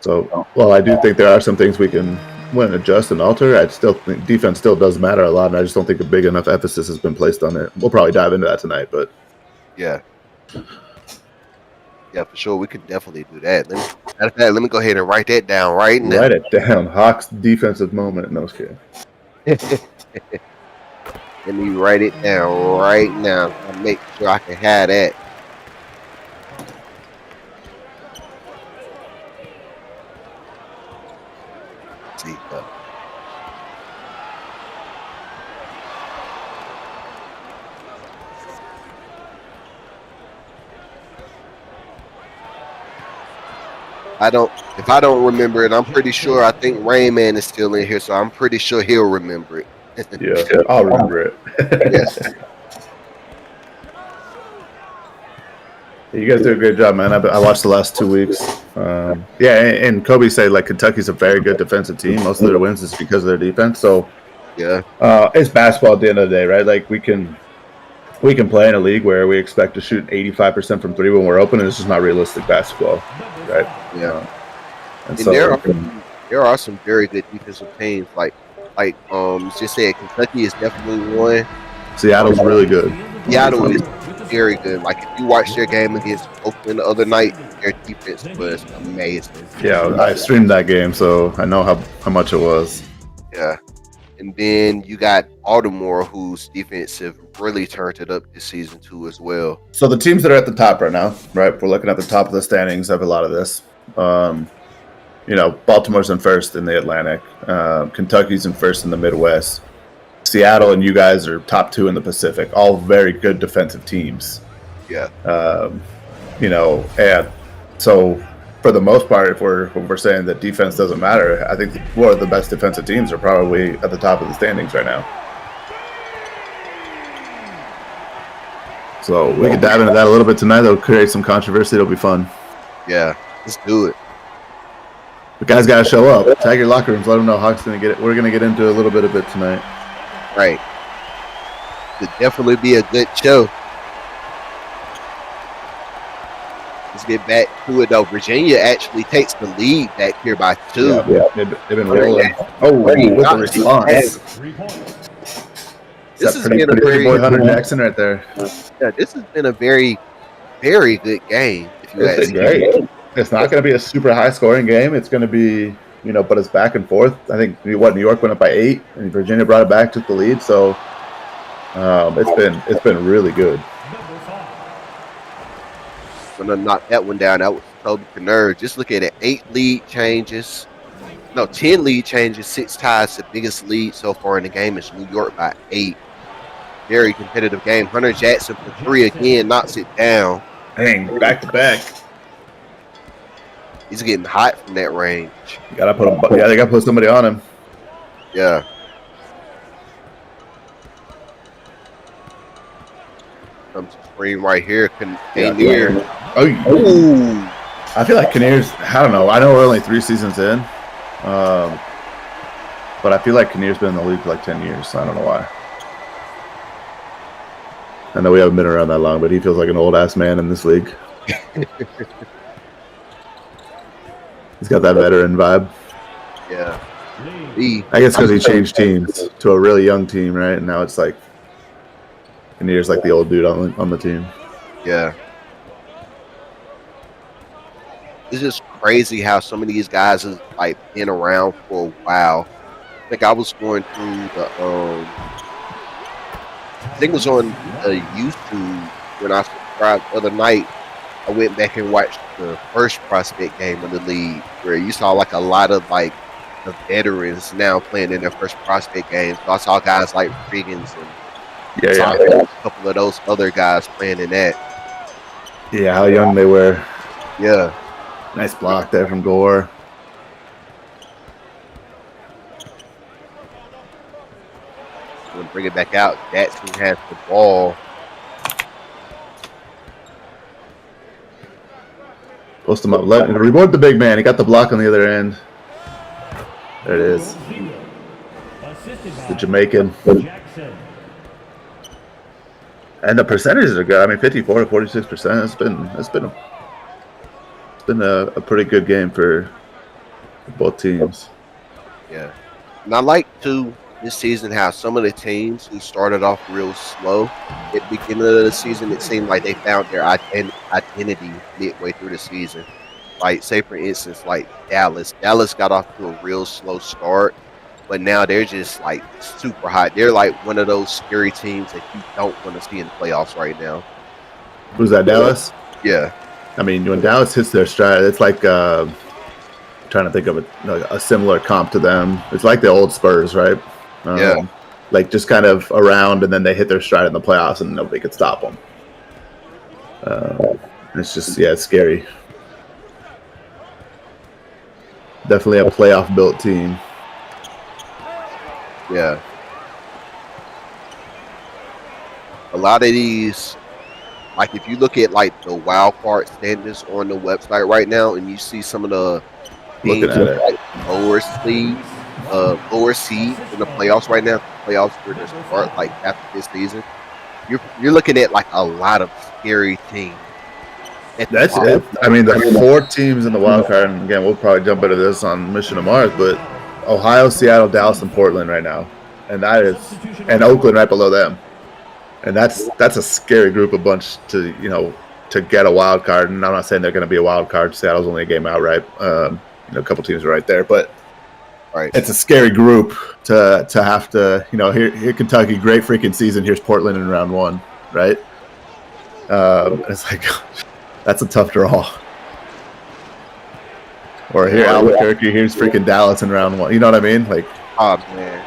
So, well, I do think there are some things we can adjust and alter. I still think defense still does matter a lot, and I just don't think a big enough emphasis has been placed on it. We'll probably dive into that tonight, but yeah, for sure, we could definitely do that. Let me go ahead and write that down right now. Write it down. Hawks defensive moment. No, scared. Let me write it down right now. I'll make sure I can have that. See. If I don't remember it, I'm pretty sure. I think Rain Man is still in here, so I'm pretty sure he'll remember it. Yeah, I'll remember it. Yes. You guys do a great job, man. I watched the last 2 weeks. And Kobe said like Kentucky's a very good defensive team. Most of their wins is because of their defense. So yeah, it's basketball at the end of the day, right? Like we can play in a league where we expect to shoot 85% from three when we're open, and it's just not realistic basketball, right? Yeah. And so there are some very good defensive teams. Like just said, Kentucky is definitely one. Seattle's really good. Seattle is very good. Like if you watch their game against Oakland the other night, their defense was amazing. Yeah, I streamed that game, so I know how much it was. Yeah. And then you got Baltimore, whose defense have really turned it up this season too as well. So the teams that are at the top right now, right? We're looking at the top of the standings of a lot of this. Baltimore's in first in the Atlantic. Kentucky's in first in the Midwest. Seattle and you guys are top two in the Pacific. All very good defensive teams. Yeah. And so for the most part, if we're saying that defense doesn't matter, I think one of the best defensive teams are probably at the top of the standings right now. So we could dive into that a little bit tonight. It'll create some controversy. It'll be fun. Yeah, let's do it. The guys got to show up. Tag your locker rooms. Let them know Hawks going to get it. We're going to get into a little bit of it tonight. Right. Could definitely be a good show. Let's get back to it, though. Virginia actually takes the lead back here by 2. Yeah. They've been rolling. With the response. This has been a very boy Hunter Jackson right there. Yeah, this has been a very, very good game. If you It's ask been great. It's not going to be a super high scoring game. It's going to be, but it's back and forth. I think New York went up by 8, and Virginia brought it back, took the lead. So it's been really good. I'm gonna knock that one down. That was Toby Canner. Just look at it. 8 lead changes. No, 10 lead changes, 6 ties. The biggest lead so far in the game is New York by 8. Very competitive game. Hunter Jackson for 3 again, knocks it down. Dang, back to back. He's getting hot from that range. You gotta put him. Yeah, they gotta put somebody on him. Yeah. Comes to screen right here. Kinnear. Oh, I feel like Kinnear's. I don't know. I know we're only 3 seasons in, but I feel like Kinnear's been in the league for like 10 years. So I don't know why. I know we haven't been around that long, but he feels like an old ass man in this league. He's got that veteran vibe. Yeah. I guess because he changed teams to a really young team, right? And now it's like Kinnear's like the old dude on the team. Yeah. It's just crazy how some of these guys have like been around for a while. I think I was going through the I think it was on YouTube when I subscribed the other night. I went back and watched the first prospect game of the league where you saw like a lot of like the veterans now playing in their first prospect games. So I saw guys like Riggins and a couple of those other guys playing in that. Yeah, how young they were. Yeah. Nice block there from Gore. We'll bring it back out. Jackson has the ball. Post him up. Reward the big man. He got the block on the other end. There it is. The Jamaican. And the percentages are good. I mean, 54 to 46%. It's been a pretty good game for both teams. Yeah. And I like too this season how some of the teams who started off real slow at the beginning of the season, it seemed like they found their identity midway through the season. Like, say for instance, like Dallas. Dallas got off to a real slow start, but now they're just like super hot. They're like one of those scary teams that you don't want to see in the playoffs right now. Who's that, Dallas? Yeah. I mean, when Dallas hits their stride, it's like trying to think of a similar comp to them. It's like the old Spurs, right? Yeah. Like just kind of around, and then they hit their stride in the playoffs, and nobody could stop them. It's just, it's scary. Definitely a playoff-built team. Yeah. A lot of these, like if you look at like the wild card standings on the website right now, and you see some of the teams with like lower seed in the playoffs right now, playoffs for the start like after this season, you're looking at like a lot of scary teams. That's it. I mean, the 4 teams in the wild card, and again, we'll probably jump into this on Mission to Mars, but Ohio, Seattle, Dallas, and Portland right now, and Oakland right below them, and that's a scary group of bunch to get a wild card. And I'm not saying they're going to be a wild card. Seattle's only a game out, right? A couple teams are right there, but it's a scary group to have to here Kentucky, great freaking season. Here's Portland in round 1, right? It's like that's a tough draw. Or here Albuquerque, here's freaking Dallas in round 1. You know what I mean? Like, oh man,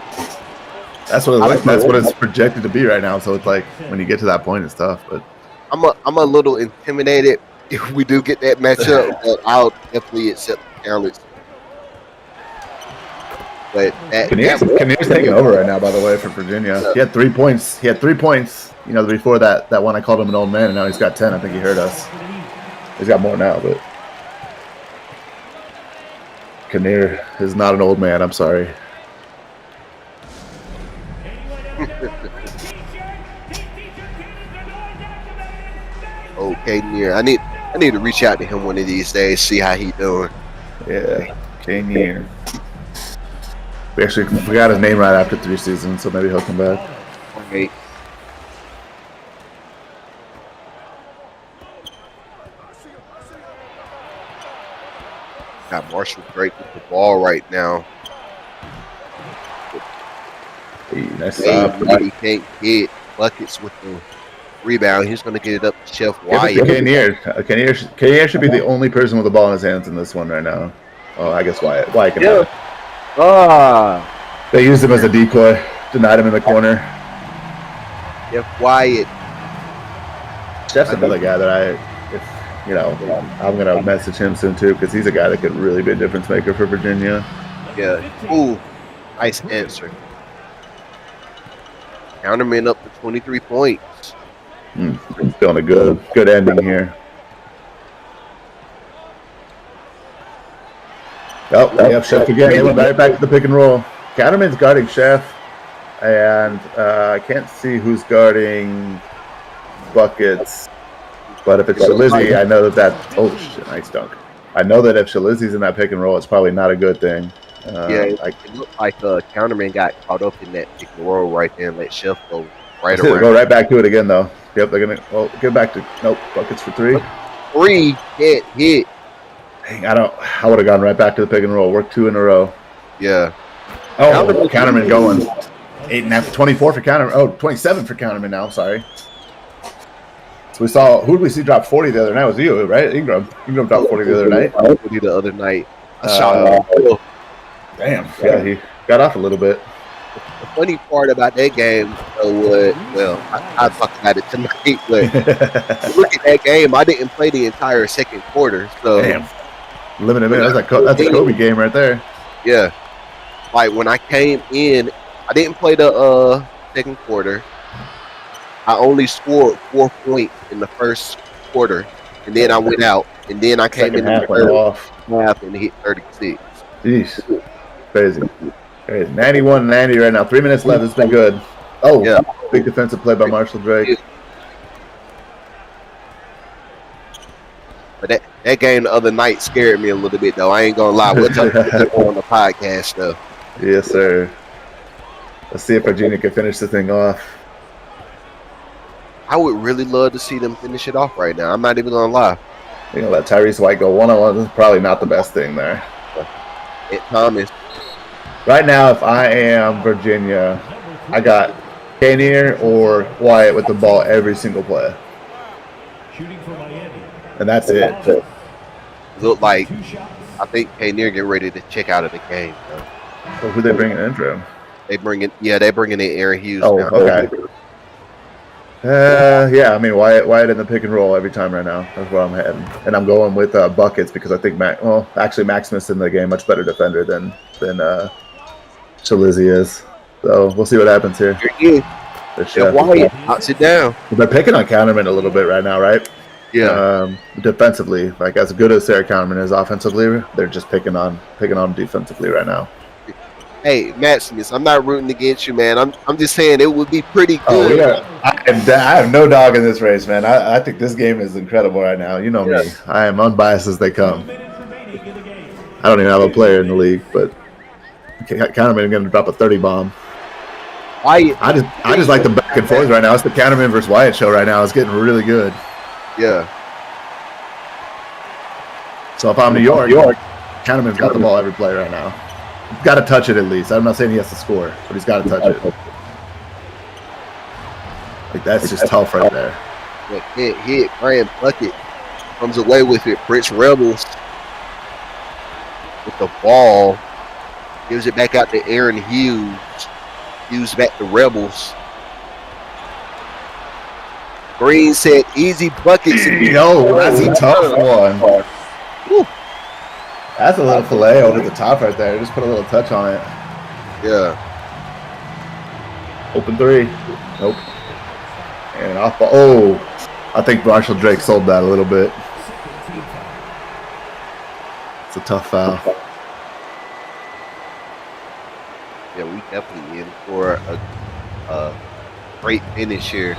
that's what it's projected to be right now. So it's like when you get to that point, it's tough. But I'm a little intimidated if we do get that matchup, but I'll definitely accept the challenge. But Kinnear's taking over right now, by the way, for Virginia. He had 3 points. Before that one I called him an old man, and now he's got 10. I think he heard us. He's got more now, but Kinnear is not an old man. I'm sorry. Okay, Kinnear. I need to reach out to him one of these days, see how he doing. Yeah, Kinnear. We got his name right after 3 seasons, so maybe he'll come back. Okay. Got Marshall Drake with the ball right now. Hey, nice stop. He can't get buckets with the Rebound. He's going to get it up to Chef Give it to Wyatt. Kanier. Kanier should be the only person with the ball in his hands in this one right now. Oh, I guess Wyatt. Wyatt can have it. They used him as a decoy. Denied him in the corner. Chef Wyatt. Chef's another guy that I'm going to message him soon too because he's a guy that could really be a difference maker for Virginia. Yeah. Ooh, nice answer. Counterman up to 23 points. Feeling a good ending here. Oh, yep, Chef again. He went right back to the pick and roll. Counterman's guarding Chef, and I can't see who's guarding Buckets. But if it's Shalizzy, I know that. Oh shit! Nice dunk. I know that if Shalizzy's in that pick and roll, it's probably not a good thing. It looked like Counterman got caught up in that pick and roll right there and let Chef go right around. Go right back to it again though. Yep, they're gonna get back to Buckets for three. Can't hit. Dang, I would have gone right back to the pick and roll. Worked 2 in a row. Yeah. Oh, Counterman going 8.5, 24 for Counterman. Oh, 27 for Counterman now. Sorry. So who did we see drop 40 the other night? It was you, right? Ingram. Ingram dropped 40 the other night. The other night. I shot him. Damn. Yeah, he got off a little bit. The funny part about that game was, I'll talk about it tonight, but look at that game. I didn't play the entire second quarter. So damn. Limited minutes. That's a Kobe game right there. Yeah. Like when I came in, I didn't play the second quarter. I only scored 4 points in the first quarter, and then I went out, and then I came in the third half and hit 36. Jeez. Crazy. 91-90 right now. 3 minutes left. It's been good. Oh, yeah. Big defensive play by Marshall Drake. But that game the other night scared me a little bit, though. I ain't going to lie. We'll talk about it on the podcast, though. Yes, sir. Let's see if Virginia can finish the thing off. I would really love to see them finish it off right now. I'm not even going to lie. Let Tyrese White go one-on-one is probably not the best thing there. Thomas. Right now, if I am Virginia, I got Kanier or Wyatt with the ball every single play. And that's it. Look like, I think Kanier getting ready to check out of the game. So who they bringing in for him? They bringing in Aaron Hughes. Oh, now. Okay. Yeah, I mean Wyatt in the pick and roll every time right now. That's where I'm heading, and I'm going with Buckets because I think Maximus in the game much better defender than Shalizzy is. So we'll see what happens here. Wyatt knocks it down. They're picking on Counterman a little bit right now, right? Yeah. Defensively, like as good as Sarah Counterman is offensively, they're just picking on defensively right now. Hey, Maximus, I'm not rooting against you, man. I'm just saying it would be pretty good. Oh, yeah. I have no dog in this race, man. I think this game is incredible right now. You know me. I am unbiased as they come. I don't even have a player in the league, but Counterman going to drop a 30 bomb. I just like the back and forth right now. It's the Counterman versus Wyatt show right now. It's getting really good. Yeah. So if I'm New York, Counterman's got the ball every play right now. He's got to touch it at least. I'm not saying he has to score, but he's got to touch it. Like that's just tough right there. Can't hit. Brian Bucket comes away with it. Prince Rebels with the ball. Gives it back out to Aaron Hughes. Hughes back to Rebels. Green said easy buckets. Yo, that's a tough one. Woo. That's a little filet over the top right there. Just put a little touch on it. Yeah. Open three. Nope. And off ball. Oh, I think Marshall Drake sold that a little bit. It's a tough foul. Yeah, we definitely in for a great finish here.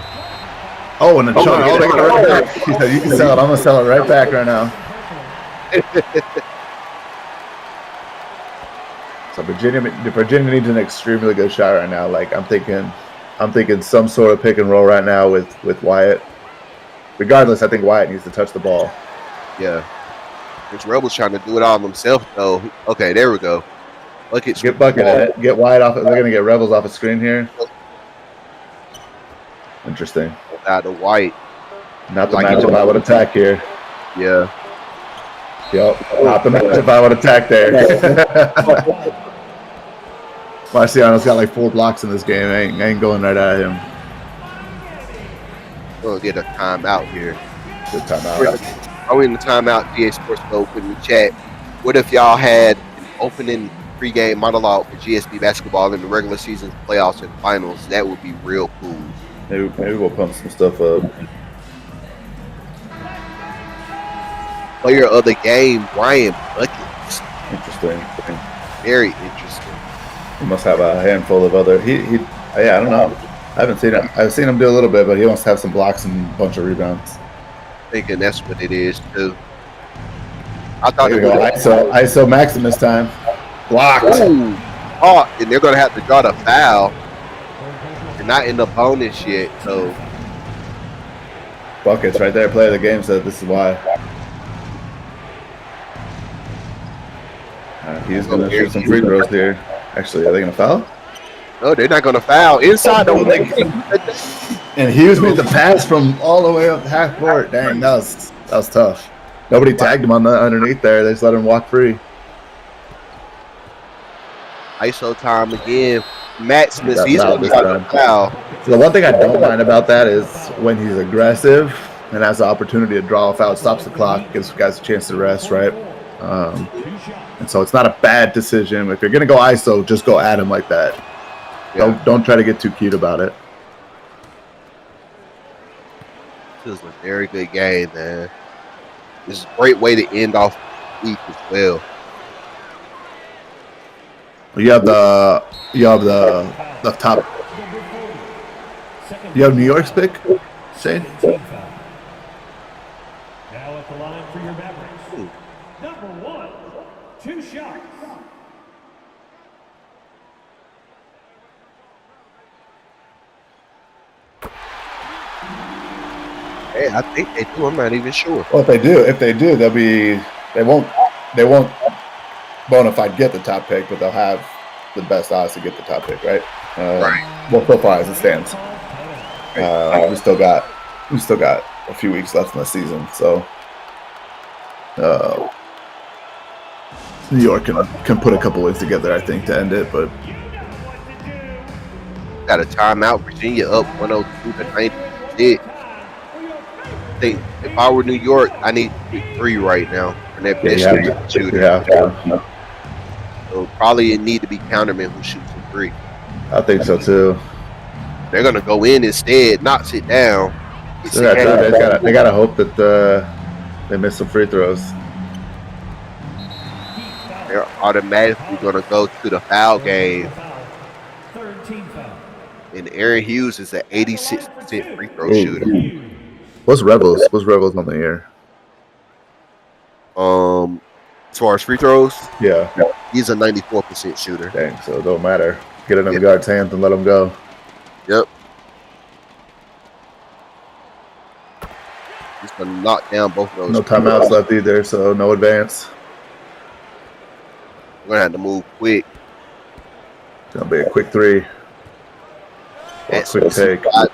Oh, and the charge. Oh, they got it right back. He said, you can sell it. I'm going to sell it right back right now. So Virginia needs an extremely good shot right now. Like I'm thinking some sort of pick and roll right now with Wyatt. Regardless, I think Wyatt needs to touch the ball. Yeah. This Rebel's trying to do it all himself though. Okay, there we go. Get Bucket at it. Get Wyatt off. They're gonna get Rebels off the screen here. Interesting. inside the white. Not the Like matchup I would attack here. Yeah. Yep. Not the matchup I would attack there. Marciano's got like 4 blocks in this game. I ain't going right at him. We'll get a timeout here. Good timeout. Are we in the timeout? GA Sports Go put in the chat. What if y'all had an opening pregame monologue for GSB basketball in the regular season, playoffs, and finals? That would be real cool. Maybe we'll pump some stuff up. Player of the game, Brian Buckets. Interesting. Very interesting. He must have a handful of other. Yeah, I don't know. I haven't seen it. I've seen him do a little bit, but he wants to have some blocks and a bunch of rebounds. Thinking that's what it is too. I thought There we go. ISO Maximus time. Blocked. Ooh. Oh, and they're gonna have to draw the foul. They're not in the bonus yet, so Buckets right there. Player of the game said this is why. He's going to shoot some free throws here. Actually, are they going to foul? no, they're not gonna foul inside the And Hughes made the pass from all the way up half court. Dang, that was tough. Nobody tagged him on the underneath there. They just let him walk free. ISO time again. Matt Smith, Got he's fouled gonna this try to time. foul. So the one thing I don't mind about that is when he's aggressive and has the opportunity to draw a foul, it stops the clock, gives guys a chance to rest, right? And so it's not a bad decision. If you're going to go ISO, just go at him like that. Yeah. Don't try to get too cute about it. This is a very good game, man. This is a great way to end off the week as well. You have the top. You have New York's pick, Shane? Now at the line for your Mavericks. Number 1, 2 shots. Hey, I think they do. I'm not even sure. Well, if they do, they won't bona fide get the top pick, but they'll have the best odds to get the top pick, right? Right. Well, so far as it stands, we still got a few weeks left in the season, so New York can put a couple wins together, I think, to end it. But Got a timeout. Virginia up 102 to 96. I think if I were New York, I need to pick 3 right now for that best shooter. Yeah, So probably it need to be Counterman who shoots a 3. I think so too. They're gonna go in instead, not sit down. They gotta hope that they miss some free throws. They're automatically gonna go to the foul game. Third team foul. And Aaron Hughes is an 86% free throw Ooh. shooter. What's Rebels? What's Rebels on the year? As far as free throws, Yeah. he's a 94% shooter. Dang, so it don't matter. Get it in the guard's hands and let them go. Yep. He's gonna knock down both of those. No timeouts left either, so no advance. We're gonna have to move quick. It's gonna be a quick 3. Or a quick take. spot.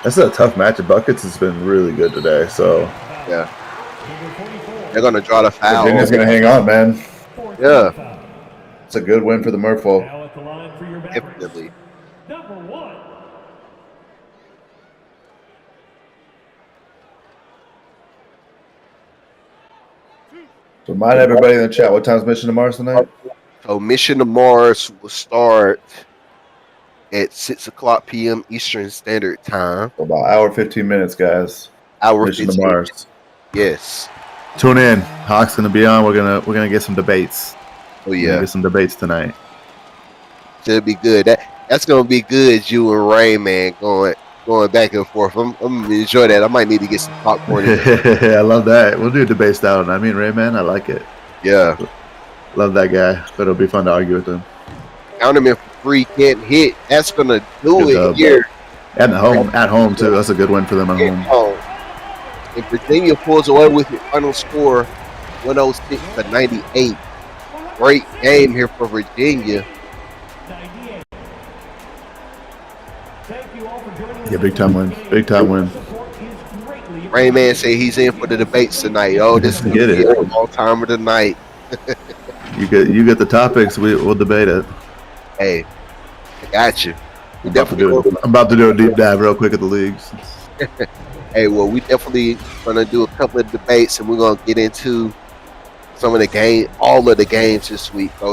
That's a tough match. Buckets has been really good today, so Yeah. They're gonna draw the foul. Virginia's gonna hang on, man. Yeah. It's a good win for the Merfolk. Now at the line for your Mavericks. Definitely. Number 1. Remind everybody in the chat, what time's Mission to Mars tonight? So Mission to Mars will start at 6:00 p.m. Eastern Standard Time. For about hour 15 minutes, guys. Hour Mission to 15. Mars. Yes. Tune in. Hawk's gonna be on. We're gonna get some debates. Oh We're yeah. gonna get some debates tonight. Should be good. That's gonna be good. You and Rain, man, going back and forth. I'm gonna enjoy that. I might need to get some popcorn. I love that. We'll do a debate style. I mean, Rayman, I like it. Yeah. Love that guy. But it'll be fun to argue with him. Counterman for 3 can't hit. That's gonna do Good it job. here. And at home too. That's a good win for them at home. And Virginia pulls away with the final score, 106 to 98. Great game here for Virginia. 98. Thank you all for joining us. Yeah, big time win. Big time win. Support is greatly Rain Man say he's in for the debates tonight. Oh, this is gonna Get be it. an all timer tonight. You get the topics. We'll debate it. Hey, I got you. We I'm about to definitely do I'm about to do a deep dive real quick at the leagues. hey, well, we definitely gonna do a couple of debates and we're gonna get into some of the game, all of the games this week, bro.